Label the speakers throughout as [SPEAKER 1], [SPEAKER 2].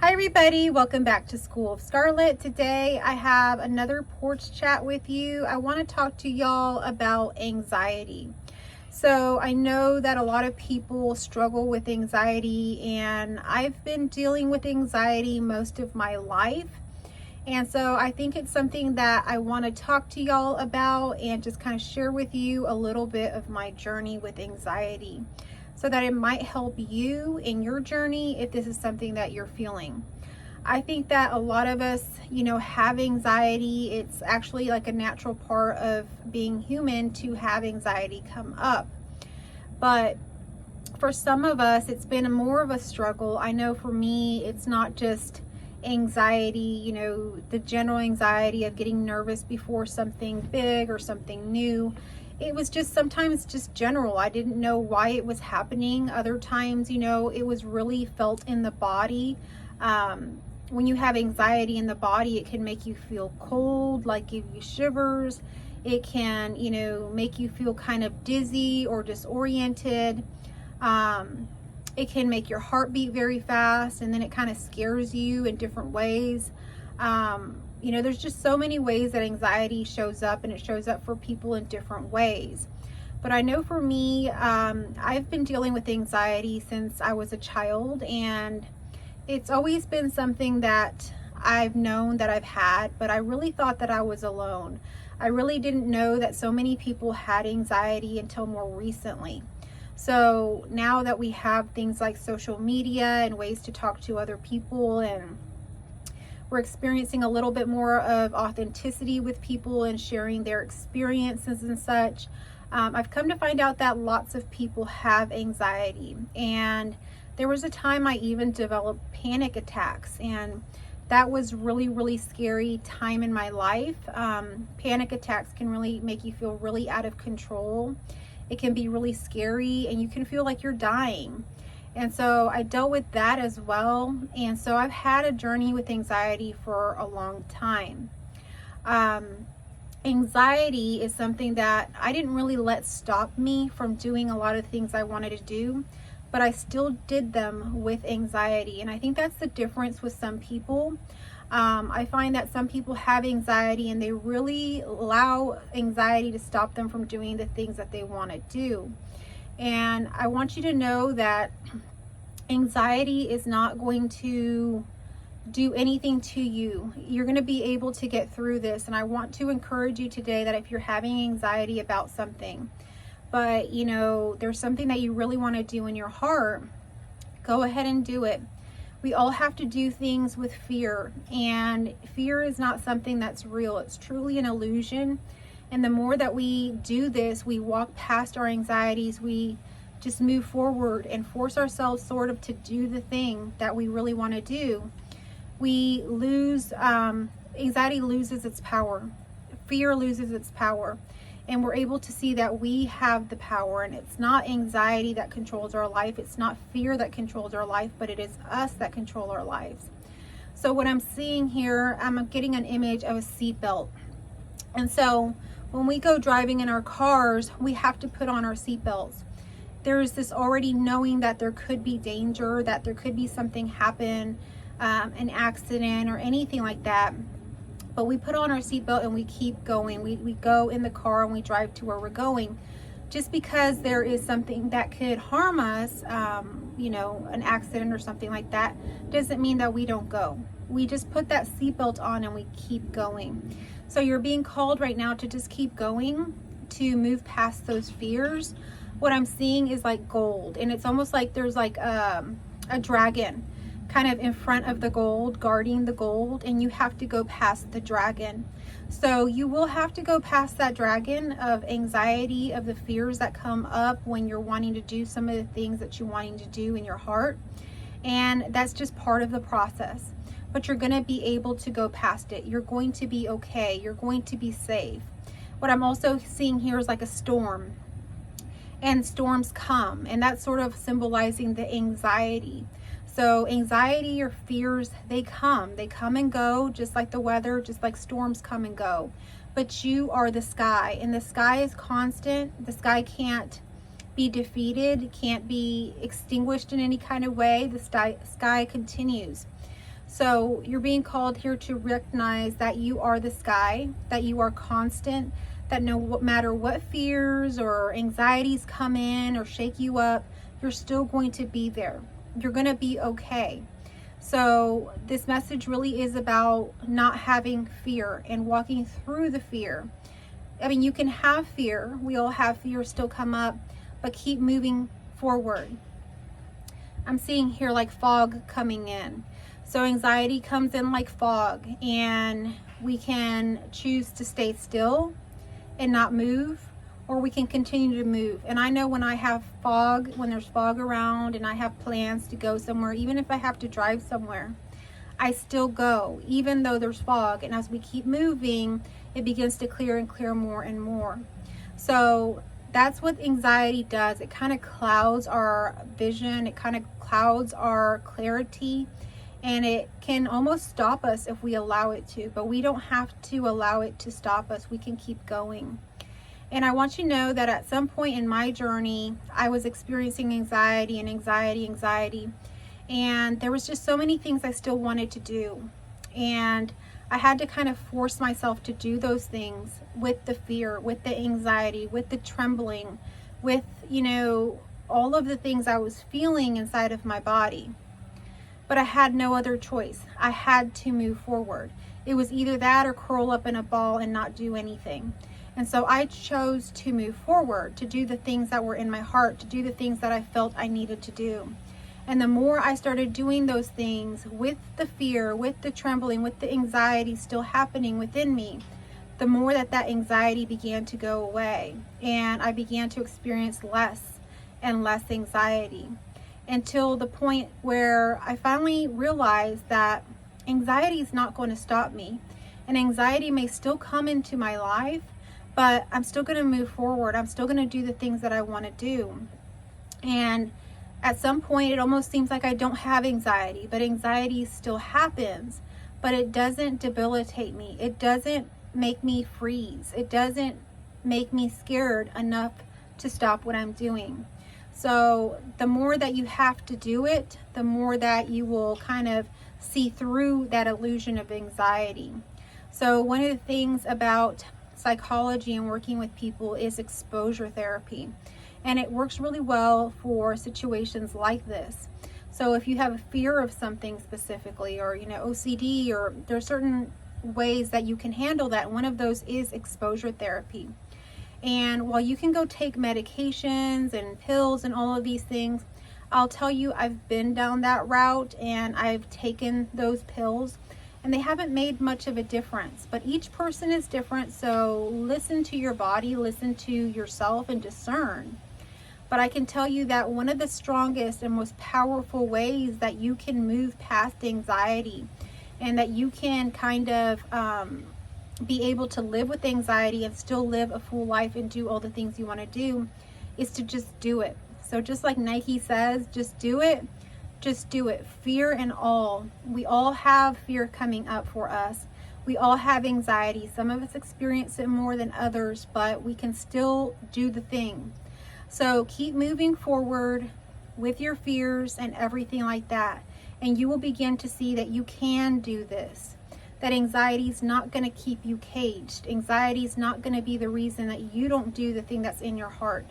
[SPEAKER 1] Hi everybody, welcome back to School of Scarlett. Today I have another porch chat with you. I want to talk to y'all about anxiety. So I know that a lot of people struggle with anxiety, and I've been dealing with anxiety most of my life. And so I think it's something that I want to talk to y'all about and just kind of share with you a little bit of my journey with anxiety, so that it might help you in your journey if this is something that you're feeling. I think that a lot of us, have anxiety. It's actually like a natural part of being human to have anxiety come up. But for some of us, it's been more of a struggle. I know for me, it's not just anxiety, the general anxiety of getting nervous before something big or something new. It was just sometimes just general. I didn't know why it was happening. Other times, it was really felt in the body. When you have anxiety in the body, it can make you feel cold, like give you shivers. It can, make you feel kind of dizzy or disoriented. It can make your heart beat very fast, and then it kind of scares you in different ways. There's just so many ways that anxiety shows up, and it shows up for people in different ways. But I know for me, I've been dealing with anxiety since I was a child, and it's always been something that I've known that I've had, but I really thought that I was alone. I really didn't know that so many people had anxiety until more recently. So now that we have things like social media and ways to talk to other people, and we're experiencing a little bit more of authenticity with people and sharing their experiences and such, I've come to find out that lots of people have anxiety. And there was a time I even developed panic attacks, and that was really, really scary time in my life. Panic attacks can really make you feel really out of control. It can be really scary, and you can feel like you're dying. And so I dealt with that as well. And so I've had a journey with anxiety for a long time. Anxiety is something that I didn't really let stop me from doing a lot of things I wanted to do, but I still did them with anxiety. And I think that's the difference with some people. I find that some people have anxiety, and they really allow anxiety to stop them from doing the things that they want to do. And I want you to know that anxiety is not going to do anything to you. You're going to be able to get through this. And I want to encourage you today that if you're having anxiety about something, but there's something that you really want to do in your heart, go ahead and do it. We all have to do things with fear, and fear is not something that's real. It's truly an illusion. And the more that we do this, we walk past our anxieties, we just move forward and force ourselves sort of to do the thing that we really want to do. We lose, anxiety loses its power. Fear loses its power. And we're able to see that we have the power, and it's not anxiety that controls our life. It's not fear that controls our life, but it is us that control our lives. So what I'm seeing here, I'm getting an image of a seatbelt. And so when we go driving in our cars, we have to put on our seatbelts. There's this already knowing that there could be danger, that there could be something happen, an accident or anything like that. But we put on our seatbelt and we keep going. We go in the car and we drive to where we're going. Just because there is something that could harm us, an accident or something like that, doesn't mean that we don't go. We just put that seatbelt on and we keep going. So you're being called right now to just keep going, to move past those fears. What I'm seeing is like gold, and it's almost like there's like a dragon kind of in front of the gold, guarding the gold, and you have to go past the dragon. So you will have to go past that dragon of anxiety, of the fears that come up when you're wanting to do some of the things that you're wanting to do in your heart. And that's just part of the process. But you're going to be able to go past it. You're going to be okay. You're going to be safe. What I'm also seeing here is like a storm. And storms come, and that's sort of symbolizing the anxiety. So anxiety or fears, they come and go, just like the weather, just like storms come and go. But you are the sky, and the sky is constant. The sky can't be defeated, can't be extinguished in any kind of way. The sky continues. So you're being called here to recognize that you are the sky, that you are constant, that no matter what fears or anxieties come in or shake you up, you're still going to be there. You're going to be okay. So this message really is about not having fear and walking through the fear. I mean, you can have fear. We all have fear still come up, but keep moving forward. I'm seeing here like fog coming in. So anxiety comes in like fog, and we can choose to stay still and not move, or we can continue to move. And I know when I have fog, when there's fog around and I have plans to go somewhere, even if I have to drive somewhere, I still go, even though there's fog. And as we keep moving, it begins to clear and clear more and more. So that's what anxiety does. It kind of clouds our vision. It kind of clouds our clarity. And it can almost stop us if we allow it to. But we don't have to allow it to stop us. We can keep going. And I want you to know that at some point in my journey, I was experiencing anxiety. And there was just so many things I still wanted to do. And I had to kind of force myself to do those things with the fear, with the anxiety, with the trembling, with, all of the things I was feeling inside of my body. But I had no other choice. I had to move forward. It was either that or curl up in a ball and not do anything. And so I chose to move forward, to do the things that were in my heart, to do the things that I felt I needed to do. And the more I started doing those things with the fear, with the trembling, with the anxiety still happening within me, the more that anxiety began to go away. And I began to experience less and less anxiety, until the point where I finally realized that anxiety is not going to stop me. And anxiety may still come into my life, but I'm still going to move forward. I'm still going to do the things that I want to do. And at some point, it almost seems like I don't have anxiety, but anxiety still happens. But it doesn't debilitate me. It doesn't make me freeze. It doesn't make me scared enough to stop what I'm doing. So the more that you have to do it, the more that you will kind of see through that illusion of anxiety. So one of the things about psychology and working with people is exposure therapy. And it works really well for situations like this. So if you have a fear of something specifically, or OCD, or there are certain ways that you can handle that. One of those is exposure therapy. And while you can go take medications and pills and all of these things, I'll tell you, I've been down that route and I've taken those pills, and they haven't made much of a difference. But each person is different, so listen to your body, listen to yourself, and discern. But I can tell you that one of the strongest and most powerful ways that you can move past anxiety, and that you can kind of be able to live with anxiety and still live a full life and do all the things you want to do, is to just do it. So just like Nike says, just do it. Just do it. Fear and all. We all have fear coming up for us. We all have anxiety. Some of us experience it more than others, but we can still do the thing. So keep moving forward with your fears and everything like that. And you will begin to see that you can do this. That anxiety is not going to keep you caged. Anxiety is not going to be the reason that you don't do the thing that's in your heart.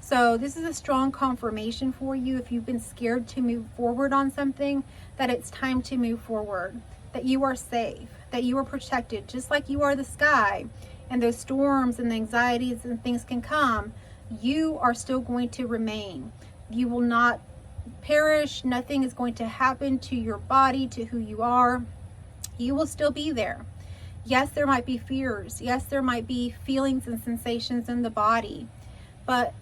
[SPEAKER 1] So this is a strong confirmation for you, if you've been scared to move forward on something, that it's time to move forward. That you are safe, that you are protected, just like you are the sky. And those storms and the anxieties and things can come, you are still going to remain. You will not perish. Nothing is going to happen to your body, to who you are. You will still be there. Yes, there might be fears. Yes, there might be feelings and sensations in the body. But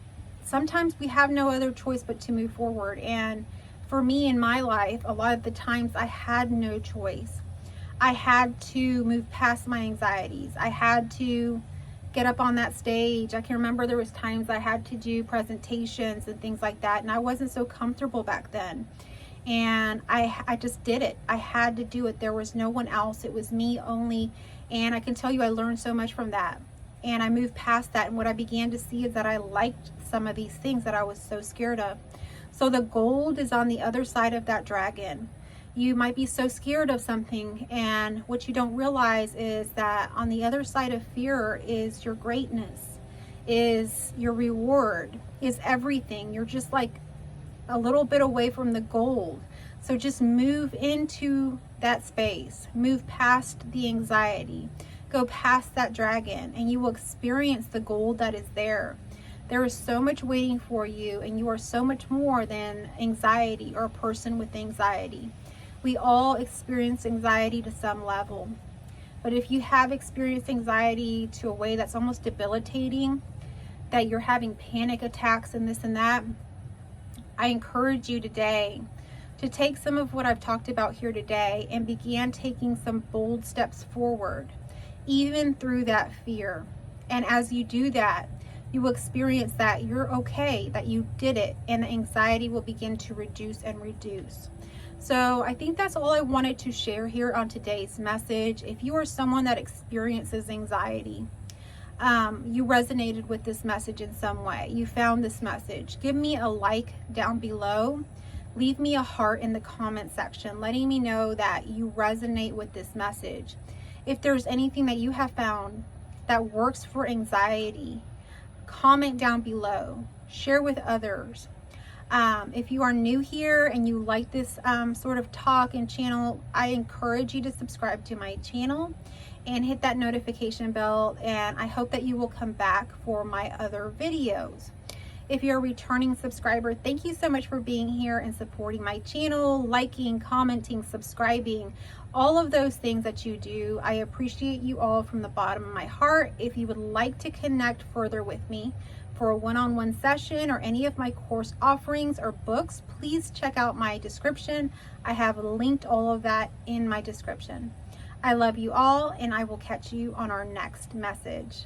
[SPEAKER 1] sometimes we have no other choice but to move forward. And for me in my life, a lot of the times I had no choice. I had to move past my anxieties. I had to get up on that stage. I can remember there was times I had to do presentations and things like that, and I wasn't so comfortable back then. And I just did it. I had to do it. There was no one else. It was me only. And I can tell you, I learned so much from that. And I moved past that. And what I began to see is that I liked some of these things that I was so scared of. So the gold is on the other side of that dragon. You might be so scared of something, and what you don't realize is that on the other side of fear is your greatness, is your reward, is everything. You're just like a little bit away from the gold. So just move into that space, move past the anxiety, go past that dragon, and you will experience the gold that is there. There is so much waiting for you, and you are so much more than anxiety or a person with anxiety. We all experience anxiety to some level. But if you have experienced anxiety to a way that's almost debilitating, that you're having panic attacks and this and that, I encourage you today to take some of what I've talked about here today and begin taking some bold steps forward, even through that fear. And as you do that, you will experience that you're okay, that you did it, and the anxiety will begin to reduce and reduce. So I think that's all I wanted to share here on today's message. If you are someone that experiences anxiety, you resonated with this message in some way, you found this message, give me a like down below. Leave me a heart in the comment section, letting me know that you resonate with this message. If there's anything that you have found that works for anxiety, comment down below, share with others. If you are new here and you like this sort of talk and channel, I encourage you to subscribe to my channel and hit that notification bell, and I hope that you will come back for my other videos. If you're a returning subscriber, thank you so much for being here and supporting my channel, liking, commenting, subscribing, all of those things that you do. I appreciate you all from the bottom of my heart. If you would like to connect further with me for a one-on-one session or any of my course offerings or books, please check out my description. I have linked all of that in my description. I love you all, and I will catch you on our next message.